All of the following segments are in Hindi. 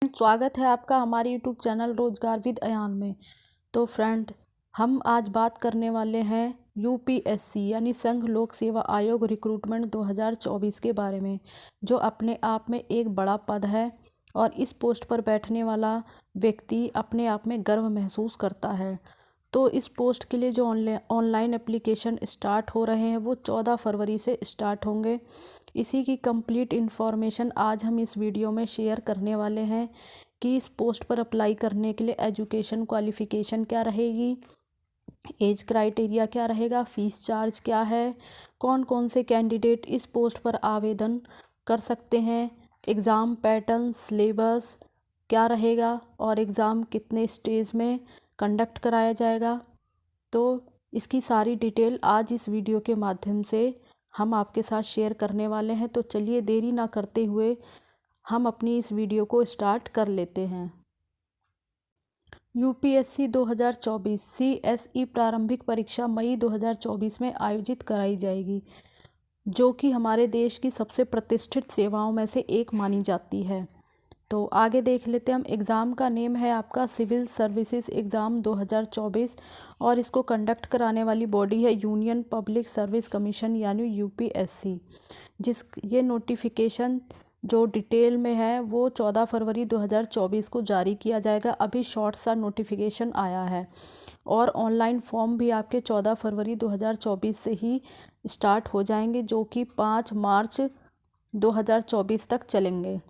स्वागत है आपका हमारे यूट्यूब चैनल रोजगार विद अयान में। तो फ्रेंड, हम आज बात करने वाले हैं यूपीएससी यानी संघ लोक सेवा आयोग रिक्रूटमेंट 2024 के बारे में, जो अपने आप में एक बड़ा पद है और इस पोस्ट पर बैठने वाला व्यक्ति अपने आप में गर्व महसूस करता है। तो इस पोस्ट के लिए जो ऑनलाइन एप्लीकेशन स्टार्ट हो रहे हैं वो 14 फरवरी से स्टार्ट होंगे। इसी की कंप्लीट इन्फॉर्मेशन आज हम इस वीडियो में शेयर करने वाले हैं कि इस पोस्ट पर अप्लाई करने के लिए एजुकेशन क्वालिफ़िकेशन क्या रहेगी, एज क्राइटेरिया क्या रहेगा, फ़ीस चार्ज क्या है, कौन कौन से कैंडिडेट इस पोस्ट पर आवेदन कर सकते हैं, एग्ज़ाम पैटर्न, सिलेबस क्या रहेगा और एग्ज़ाम कितने स्टेज में कंडक्ट कराया जाएगा। तो इसकी सारी डिटेल आज इस वीडियो के माध्यम से हम आपके साथ शेयर करने वाले हैं। तो चलिए देरी ना करते हुए हम अपनी इस वीडियो को स्टार्ट कर लेते हैं। यूपीएससी 2024 सीएसई प्रारंभिक परीक्षा मई 2024 में आयोजित कराई जाएगी, जो कि हमारे देश की सबसे प्रतिष्ठित सेवाओं में से एक मानी जाती है। तो आगे देख लेते हैं हम। एग्ज़ाम का नेम है आपका सिविल सर्विसेज एग्ज़ाम 2024 और इसको कंडक्ट कराने वाली बॉडी है यूनियन पब्लिक सर्विस कमीशन यानी यूपीएससी। ये नोटिफिकेशन जो डिटेल में है वो 14 फरवरी 2024 को जारी किया जाएगा। अभी शॉर्ट सा नोटिफिकेशन आया है और ऑनलाइन फॉर्म भी आपके 14 फरवरी 2024 से ही स्टार्ट हो जाएंगे, जो कि 5 मार्च 2024 तक चलेंगे।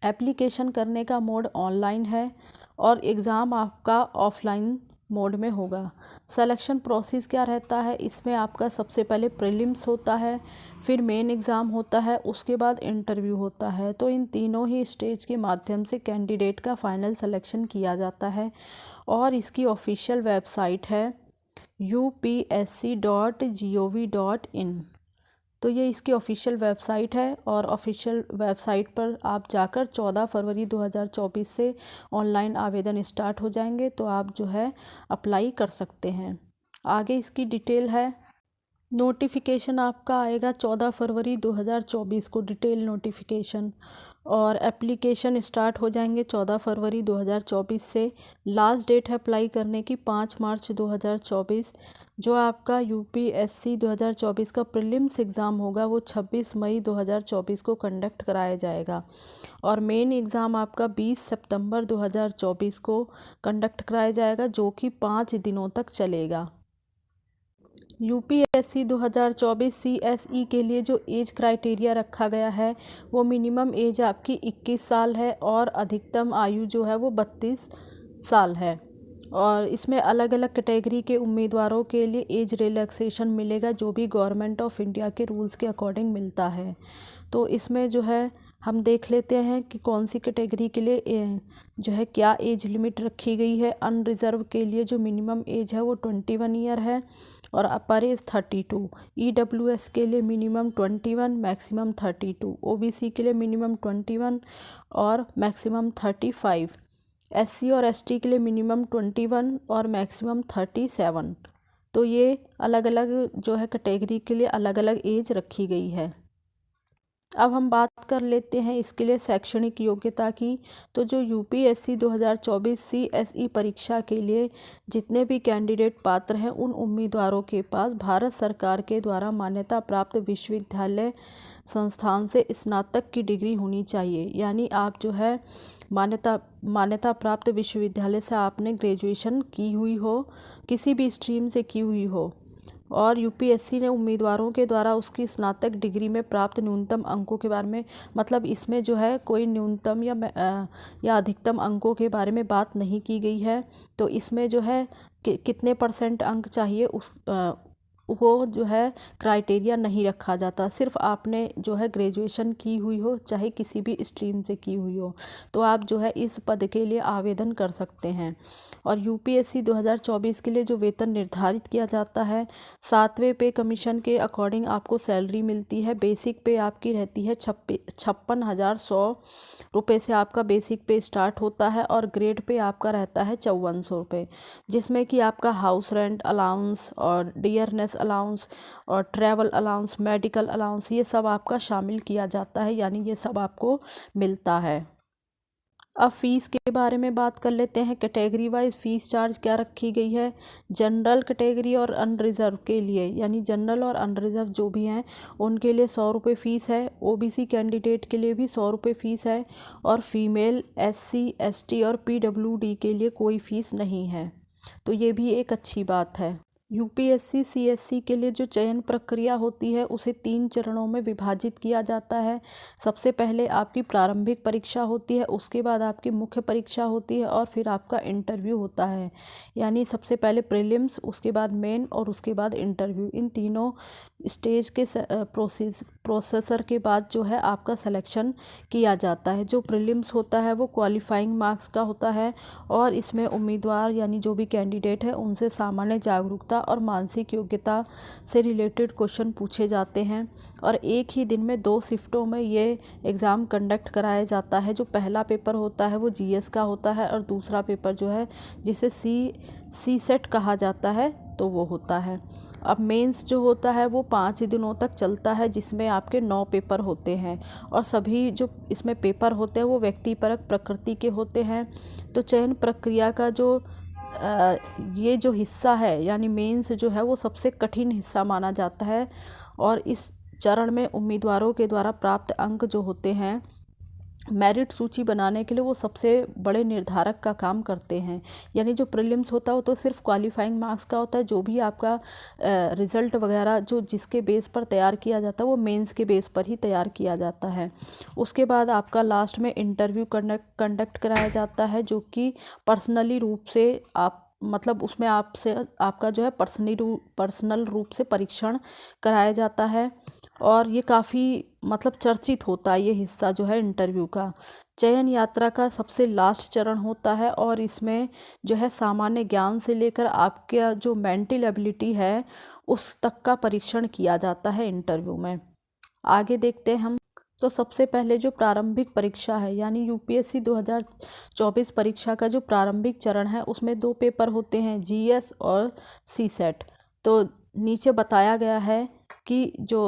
एप्लीकेशन करने का मोड ऑनलाइन है और एग्ज़ाम आपका ऑफलाइन मोड में होगा। सिलेक्शन प्रोसेस क्या रहता है, इसमें आपका सबसे पहले प्रीलिम्स होता है, फिर मेन एग्ज़ाम होता है, उसके बाद इंटरव्यू होता है। तो इन तीनों ही स्टेज के माध्यम से कैंडिडेट का फाइनल सिलेक्शन किया जाता है और इसकी ऑफिशियल वेबसाइट है upsc.gov.in। तो ये इसकी ऑफिशियल वेबसाइट है और ऑफिशियल वेबसाइट पर आप जाकर 14 फरवरी 2024 से ऑनलाइन आवेदन स्टार्ट हो जाएंगे, तो आप जो है अप्लाई कर सकते हैं। आगे इसकी डिटेल है। नोटिफिकेशन आपका आएगा 14 फरवरी 2024 को, डिटेल नोटिफिकेशन, और एप्लीकेशन स्टार्ट हो जाएंगे 14 फरवरी 2024 से। लास्ट डेट है अप्लाई करने की 5 मार्च 2024। जो आपका यूपीएससी 2024 का प्रीलिम्स एग्ज़ाम होगा वो 26 मई 2024 को कंडक्ट कराया जाएगा और मेन एग्ज़ाम आपका 20 सितंबर 2024 को कंडक्ट कराया जाएगा, जो कि 5 दिनों तक चलेगा। यूपीएससी 2024 सीएसई के लिए जो एज क्राइटेरिया रखा गया है वो मिनिमम एज आपकी 21 साल है और अधिकतम आयु जो है वो 32 साल है। और इसमें अलग अलग कैटेगरी के उम्मीदवारों के लिए एज रिलैक्सेशन मिलेगा, जो भी गवर्नमेंट ऑफ इंडिया के रूल्स के अकॉर्डिंग मिलता है। तो इसमें जो है हम देख लेते हैं कि कौन सी कैटेगरी के लिए जो है क्या एज लिमिट रखी गई है। अनरिजर्व के लिए जो मिनिमम एज है वो 21 ईयर है और अपर एज 32। ईडब्ल्यूएस के लिए मिनिमम 21, मैक्सिमम 32। ओबीसी के लिए मिनिमम 21 और मैक्सिमम 35। एससी और एसटी के लिए मिनिमम 21 और मैक्सिमम 37। तो ये अलग अलग जो है कैटेगरी के लिए अलग अलग एज रखी गई है। अब हम बात कर लेते हैं इसके लिए शैक्षणिक योग्यता की। तो जो यूपीएससी 2024 सीएसई परीक्षा के लिए जितने भी कैंडिडेट पात्र हैं उन उम्मीदवारों के पास भारत सरकार के द्वारा मान्यता प्राप्त विश्वविद्यालय संस्थान से स्नातक की डिग्री होनी चाहिए। यानी आप जो है मान्यता प्राप्त विश्वविद्यालय से आपने ग्रेजुएशन की हुई हो, किसी भी स्ट्रीम से की हुई हो, और यूपीएससी ने उम्मीदवारों के द्वारा उसकी स्नातक डिग्री में प्राप्त न्यूनतम अंकों के बारे में, मतलब इसमें जो है कोई न्यूनतम या अधिकतम अंकों के बारे में बात नहीं की गई है। तो इसमें जो है कितने % अंक चाहिए वो जो है क्राइटेरिया नहीं रखा जाता। सिर्फ आपने जो है ग्रेजुएशन की हुई हो, चाहे किसी भी स्ट्रीम से की हुई हो, तो आप जो है इस पद के लिए आवेदन कर सकते हैं। और यूपीएससी 2024 के लिए जो वेतन निर्धारित किया जाता है 7वें पे कमीशन के अकॉर्डिंग आपको सैलरी मिलती है। बेसिक पे आपकी रहती है 56,100 रुपये से आपका बेसिक पे स्टार्ट होता है और ग्रेड पे आपका रहता है 5400 रुपये, जिसमें कि आपका हाउस रेंट अलाउंस और डियरनेस अलाउंस और ट्रैवल अलाउंस, मेडिकल अलाउंस, ये सब आपका शामिल किया जाता है, यानी ये सब आपको मिलता है। अब फीस के बारे में बात कर लेते हैं। कैटेगरी वाइज फीस चार्ज क्या रखी गई है। जनरल कैटेगरी और अनरिजर्व के लिए, यानी जनरल और अनरिजर्व जो भी हैं उनके लिए 100 रुपये फ़ीस है। ओबीसी कैंडिडेट के लिए भी 100 रुपये फ़ीस है। और फीमेल, एससी, एसटी और पीडब्ल्यूडी के लिए कोई फ़ीस नहीं है, तो ये भी एक अच्छी बात है। यूपीएससी सीएससी के लिए जो चयन प्रक्रिया होती है उसे 3 चरणों में विभाजित किया जाता है। सबसे पहले आपकी प्रारंभिक परीक्षा होती है, उसके बाद आपकी मुख्य परीक्षा होती है और फिर आपका इंटरव्यू होता है। यानी सबसे पहले प्रीलिम्स, उसके बाद मेन और उसके बाद इंटरव्यू। इन तीनों स्टेज के प्रोसेसर के बाद जो है आपका सिलेक्शन किया जाता है। जो प्रीलिम्स होता है वो क्वालिफाइंग मार्क्स का होता है और इसमें उम्मीदवार यानी जो भी कैंडिडेट है उनसे सामान्य जागरूकता और मानसिक योग्यता से रिलेटेड क्वेश्चन पूछे जाते हैं। और एक ही दिन में 2 शिफ्टों में ये एग्ज़ाम कंडक्ट कराया जाता है। जो पहला पेपर होता है वो जीएस का होता है और दूसरा पेपर जो है जिसे सी सेट कहा जाता है तो वो होता है। अब मेंस जो होता है वो 5 दिनों तक चलता है, जिसमें आपके 9 पेपर होते हैं और सभी जो इसमें पेपर होते हैं वो व्यक्तिपरक प्रकृति के होते हैं। तो चयन प्रक्रिया का जो ये जो हिस्सा है यानी मेंस जो है वो सबसे कठिन हिस्सा माना जाता है। और इस चरण में उम्मीदवारों के द्वारा प्राप्त अंक जो होते हैं मेरिट सूची बनाने के लिए वो सबसे बड़े निर्धारक का काम करते हैं। यानी जो प्रीलिम्स होता है वो तो सिर्फ क्वालिफाइंग मार्क्स का होता है। जो भी आपका रिज़ल्ट वगैरह जो जिसके बेस पर तैयार किया जाता है वो मेंस के बेस पर ही तैयार किया जाता है। उसके बाद आपका लास्ट में इंटरव्यू कंडक्ट कराया जाता है, जो कि पर्सनली रूप से आप मतलब उसमें आपसे आपका जो है पर्सनल रूप से परीक्षण कराया जाता है। और ये काफ़ी मतलब चर्चित होता है ये हिस्सा जो है इंटरव्यू का। चयन यात्रा का सबसे लास्ट चरण होता है और इसमें जो है सामान्य ज्ञान से लेकर आपका जो मेंटल एबिलिटी है उस तक का परीक्षण किया जाता है इंटरव्यू में। आगे देखते हैं हम। तो सबसे पहले जो प्रारंभिक परीक्षा है यानी यूपीएससी 2024 परीक्षा का जो प्रारंभिक चरण है उसमें 2 पेपर होते हैं, जीएस और सी सेट। तो नीचे बताया गया है कि जो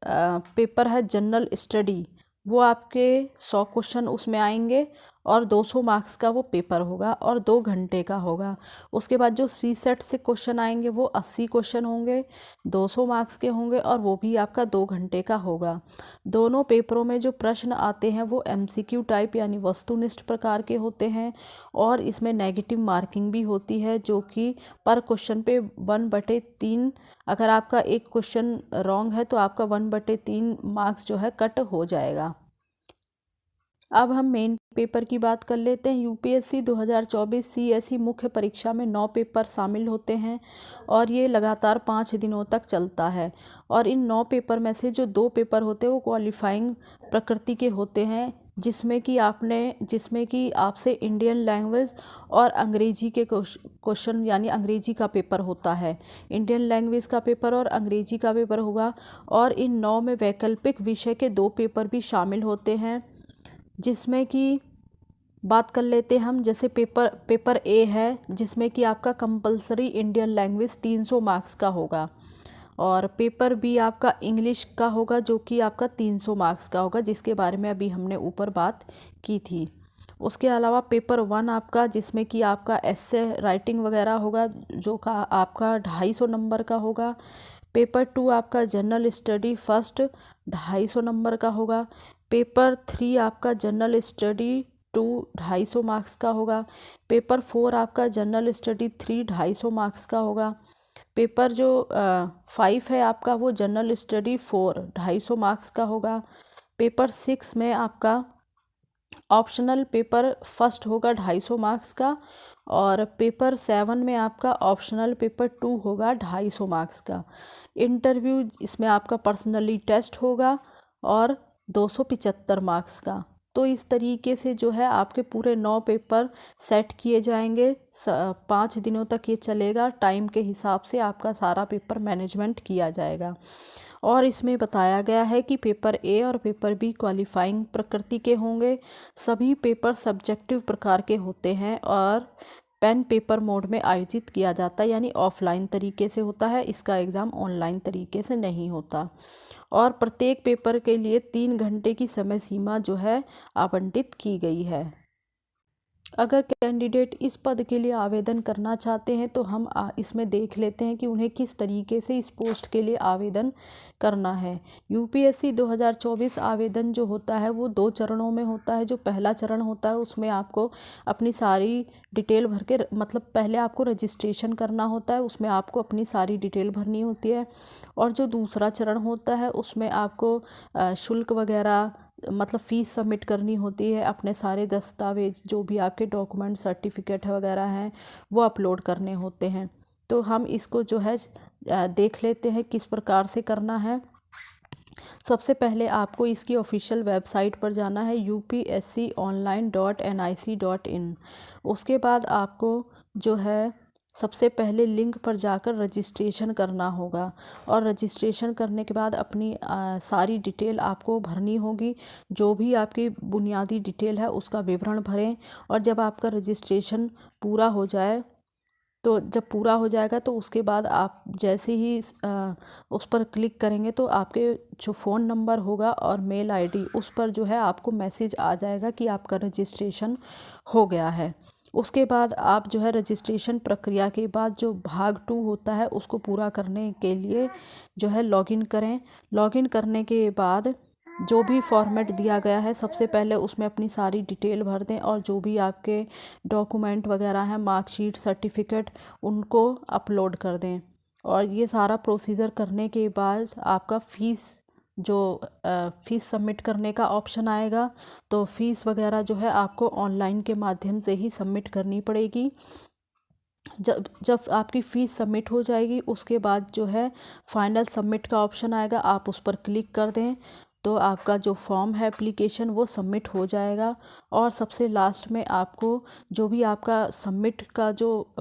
पेपर है जनरल स्टडी वो आपके 100 क्वेश्चन उसमें आएंगे और 200 मार्क्स का वो पेपर होगा और 2 घंटे का होगा। उसके बाद जो सी सेट से क्वेश्चन आएंगे वो 80 क्वेश्चन होंगे, 200 मार्क्स के होंगे और वो भी आपका 2 घंटे का होगा। दोनों पेपरों में जो प्रश्न आते हैं वो एमसीक्यू टाइप यानी वस्तुनिष्ठ प्रकार के होते हैं और इसमें नेगेटिव मार्किंग भी होती है, जो कि पर क्वेश्चन पे 1/3 अगर आपका एक क्वेश्चन रॉन्ग है तो आपका 1/3 मार्क्स जो है कट हो जाएगा। अब हम मेन पेपर की बात कर लेते हैं। यूपीएससी 2024 सीएसई मुख्य परीक्षा में 9 पेपर शामिल होते हैं और ये लगातार 5 दिनों तक चलता है। और इन 9 पेपर में से जो 2 पेपर होते हैं वो क्वालिफाइंग प्रकृति के होते हैं, जिसमें कि आपसे इंडियन लैंग्वेज और अंग्रेजी के क्वेश्चन यानी अंग्रेजी का पेपर होता है। इंडियन लैंग्वेज का पेपर और अंग्रेजी का पेपर होगा। और इन 9 में वैकल्पिक विषय के 2 पेपर भी शामिल होते हैं, जिसमें कि बात कर लेते हैं हम। जैसे पेपर ए है जिसमें कि आपका कंपलसरी इंडियन लैंग्वेज 300 मार्क्स का होगा और पेपर बी आपका इंग्लिश का होगा जो कि आपका 300 मार्क्स का होगा, जिसके बारे में अभी हमने ऊपर बात की थी। उसके अलावा पेपर 1 आपका जिसमें कि आपका एस्से राइटिंग वगैरह होगा जो का आपका 250 नंबर का होगा। पेपर 2 आपका जनरल स्टडी फर्स्ट 250 नंबर का होगा। पेपर 3 आपका जनरल स्टडी 2 250 मार्क्स का होगा। पेपर 4 आपका जनरल स्टडी 3 250 मार्क्स का होगा। पेपर जो 5 है आपका वो जनरल स्टडी 4 250 मार्क्स का होगा। पेपर 6 में आपका ऑप्शनल पेपर फर्स्ट होगा 250 मार्क्स का और पेपर 7 में आपका ऑप्शनल पेपर 2 होगा 250 मार्क्स का। इंटरव्यू इसमें आपका पर्सनली टेस्ट होगा और 275 मार्क्स का। तो इस तरीके से जो है आपके पूरे 9 पेपर सेट किए जाएंगे। 5 दिनों तक ये चलेगा। टाइम के हिसाब से आपका सारा पेपर मैनेजमेंट किया जाएगा। और इसमें बताया गया है कि पेपर ए और पेपर बी क्वालिफाइंग प्रकृति के होंगे। सभी पेपर सब्जेक्टिव प्रकार के होते हैं और पेन पेपर मोड में आयोजित किया जाता है, यानी ऑफलाइन तरीके से होता है। इसका एग्ज़ाम ऑनलाइन तरीके से नहीं होता। और प्रत्येक पेपर के लिए 3 घंटे की समय सीमा जो है आवंटित की गई है। अगर कैंडिडेट इस पद के लिए आवेदन करना चाहते हैं तो हम इसमें देख लेते हैं कि उन्हें किस तरीके से इस पोस्ट के लिए आवेदन करना है। यूपीएससी 2024 आवेदन जो होता है वो 2 चरणों में होता है। जो पहला चरण होता है उसमें आपको अपनी सारी डिटेल भर के मतलब पहले आपको रजिस्ट्रेशन करना होता है, उसमें आपको अपनी सारी डिटेल भरनी होती है। और जो दूसरा चरण होता है उसमें आपको शुल्क वगैरह मतलब फ़ीस सबमिट करनी होती है, अपने सारे दस्तावेज जो भी आपके डॉक्यूमेंट सर्टिफिकेट वगैरह हैं वो अपलोड करने होते हैं। तो हम इसको जो है देख लेते हैं किस प्रकार से करना है। सबसे पहले आपको इसकी ऑफिशियल वेबसाइट पर जाना है upsconline.nic.in। उसके बाद आपको जो है सबसे पहले लिंक पर जाकर रजिस्ट्रेशन करना होगा और रजिस्ट्रेशन करने के बाद अपनी सारी डिटेल आपको भरनी होगी। जो भी आपकी बुनियादी डिटेल है उसका विवरण भरें और जब आपका रजिस्ट्रेशन पूरा हो जाए तो जब पूरा हो जाएगा तो उसके बाद आप जैसे ही उस पर क्लिक करेंगे तो आपके जो फ़ोन नंबर होगा और मेल आईडी उस पर जो है आपको मैसेज आ जाएगा कि आपका रजिस्ट्रेशन हो गया है। उसके बाद आप जो है रजिस्ट्रेशन प्रक्रिया के बाद जो भाग 2 होता है उसको पूरा करने के लिए जो है लॉगिन करें। लॉगिन करने के बाद जो भी फॉर्मेट दिया गया है सबसे पहले उसमें अपनी सारी डिटेल भर दें और जो भी आपके डॉक्यूमेंट वगैरह हैं मार्कशीट सर्टिफिकेट उनको अपलोड कर दें। और ये सारा प्रोसीजर करने के बाद आपका फ़ीस सबमिट करने का ऑप्शन आएगा। तो फ़ीस वगैरह जो है आपको ऑनलाइन के माध्यम से ही सबमिट करनी पड़ेगी। जब जब आपकी फ़ीस सबमिट हो जाएगी उसके बाद जो है फाइनल सबमिट का ऑप्शन आएगा, आप उस पर क्लिक कर दें तो आपका जो फॉर्म है एप्लीकेशन वो सबमिट हो जाएगा। और सबसे लास्ट में आपको जो भी आपका सबमिट का जो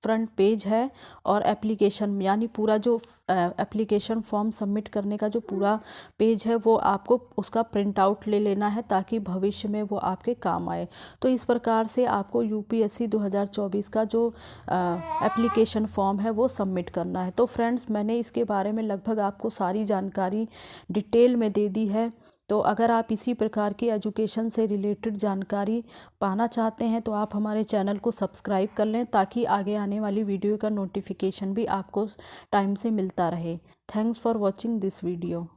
फ्रंट पेज है और एप्लीकेशन यानी पूरा जो एप्लीकेशन फॉर्म सबमिट करने का जो पूरा पेज है वो आपको उसका प्रिंट आउट ले लेना है ताकि भविष्य में वो आपके काम आए। तो इस प्रकार से आपको यूपीएससी 2024 का जो एप्लीकेशन फॉर्म है वो सबमिट करना है। तो फ्रेंड्स मैंने इसके बारे में लगभग आपको सारी जानकारी डिटेल में दे दी है। तो अगर आप इसी प्रकार की एजुकेशन से रिलेटेड जानकारी पाना चाहते हैं तो आप हमारे चैनल को सब्सक्राइब कर लें ताकि आगे आने वाली वीडियो का नोटिफिकेशन भी आपको टाइम से मिलता रहे। Thanks for watching this video.